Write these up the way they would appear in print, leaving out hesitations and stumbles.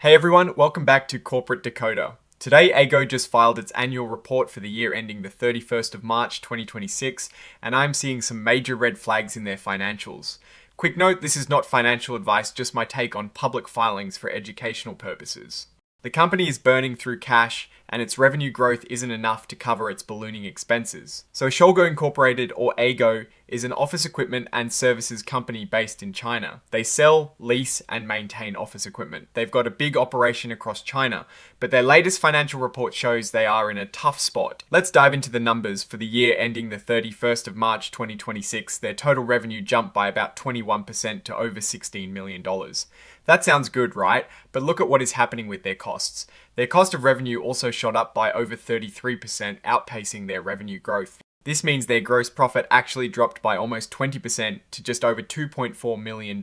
Hey everyone, welcome back to Corporate Decoder. Today, EHGO just filed its annual report for the year ending the 31st of March 2026, and I'm seeing some major red flags in their financials. Quick note, this is not financial advice, just my take on public filings for educational purposes. The company is burning through cash, and its revenue growth isn't enough to cover its ballooning expenses. So Eshallgo Inc, or EHGO, is an office equipment and services company based in China. They sell, lease, and maintain office equipment. They've got a big operation across China, but their latest financial report shows they are in a tough spot. Let's dive into the numbers for the year ending the 31st of March 2026. Their total revenue jumped by about 21% to over $16 million. That sounds good, right? But look at what is happening with their costs. Their cost of revenue also shot up by over 33%, outpacing their revenue growth. This means their gross profit actually dropped by almost 20% to just over $2.4 million.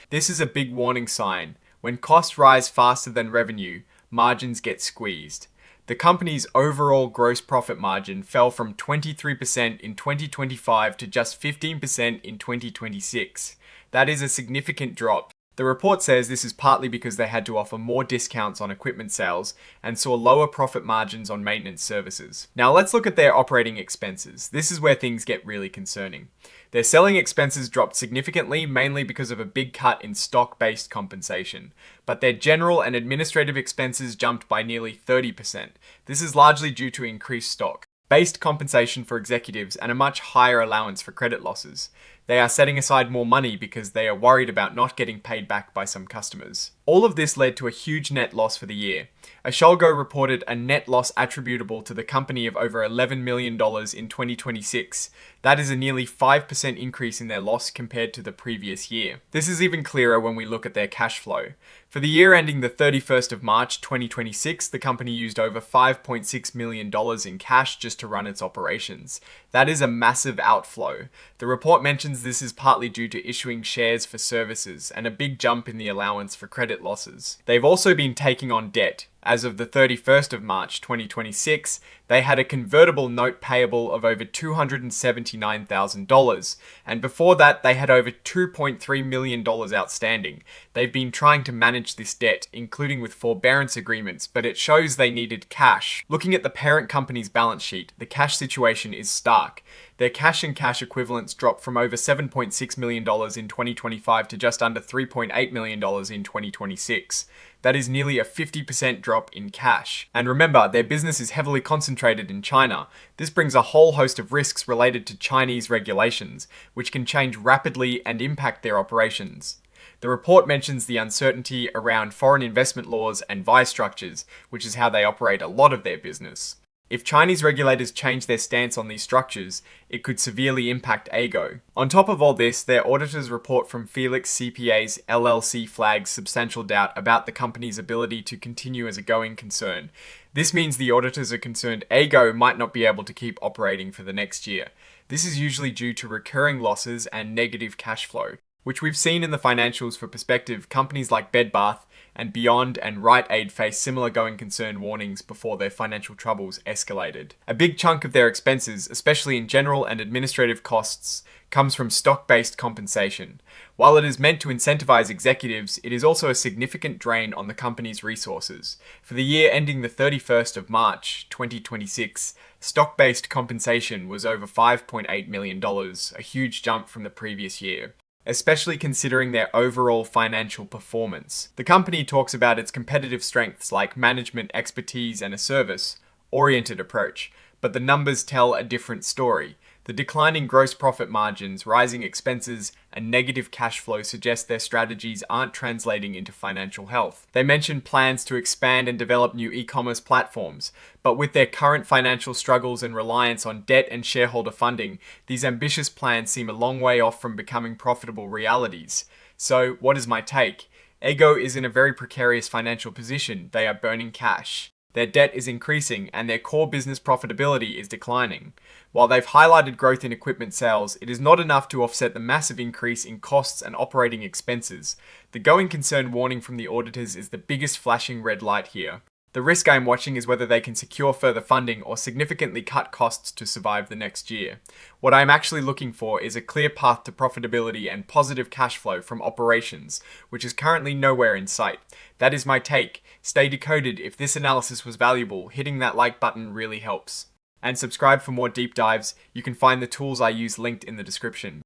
This is a big warning sign. When costs rise faster than revenue, margins get squeezed. The company's overall gross profit margin fell from 23% in 2025 to just 15% in 2026. That is a significant drop. The report says this is partly because they had to offer more discounts on equipment sales and saw lower profit margins on maintenance services. Now let's look at their operating expenses. This is where things get really concerning. Their selling expenses dropped significantly, mainly because of a big cut in stock-based compensation. But their general and administrative expenses jumped by nearly 30%. This is largely due to increased stock-based compensation for executives and a much higher allowance for credit losses. They are setting aside more money because they are worried about not getting paid back by some customers. All of this led to a huge net loss for the year. Eshallgo reported a net loss attributable to the company of over $11 million in 2026. That is a nearly 5% increase in their loss compared to the previous year. This is even clearer when we look at their cash flow. For the year ending the 31st of March 2026, the company used over $5.6 million in cash just to run its operations. That is a massive outflow. The report mentions this is partly due to issuing shares for services and a big jump in the allowance for credit losses. They've also been taking on debt. As of the 31st of March 2026, they had a convertible note payable of over $279,000, and before that they had over $2.3 million outstanding. They've been trying to manage this debt, including with forbearance agreements, but it shows they needed cash. Looking at the parent company's balance sheet, the cash situation is stark. Their cash and cash equivalents dropped from over $7.6 million in 2025 to just under $3.8 million in 2026. That is nearly a 50% drop in cash. And remember, their business is heavily concentrated in China. This brings a whole host of risks related to Chinese regulations, which can change rapidly and impact their operations. The report mentions the uncertainty around foreign investment laws and vice structures, which is how they operate a lot of their business. If Chinese regulators change their stance on these structures, it could severely impact EHGO. On top of all this, their auditor's report from Felix CPA's LLC flags substantial doubt about the company's ability to continue as a going concern. This means the auditors are concerned EHGO might not be able to keep operating for the next year. This is usually due to recurring losses and negative cash flow, which we've seen in the financials. For perspective, companies like Bed Bath and Beyond and Rite Aid faced similar going concern warnings before their financial troubles escalated. A big chunk of their expenses, especially in general and administrative costs, comes from stock-based compensation. While it is meant to incentivize executives, it is also a significant drain on the company's resources. For the year ending the 31st of March 2026, stock-based compensation was over $5.8 million, a huge jump from the previous year, especially considering their overall financial performance. The company talks about its competitive strengths like management expertise and a service-oriented approach, but the numbers tell a different story. The declining gross profit margins, rising expenses, and negative cash flow suggest their strategies aren't translating into financial health. They mention plans to expand and develop new e-commerce platforms, but with their current financial struggles and reliance on debt and shareholder funding, these ambitious plans seem a long way off from becoming profitable realities. So, what is my take? EHGO is in a very precarious financial position. They are burning cash. Their debt is increasing and their core business profitability is declining. While they've highlighted growth in equipment sales, it is not enough to offset the massive increase in costs and operating expenses. The going concern warning from the auditors is the biggest flashing red light here. The risk I'm watching is whether they can secure further funding or significantly cut costs to survive the next year. What I'm actually looking for is a clear path to profitability and positive cash flow from operations, which is currently nowhere in sight. That is my take. Stay decoded. If this analysis was valuable, hitting that like button really helps. And subscribe for more deep dives. You can find the tools I use linked in the description.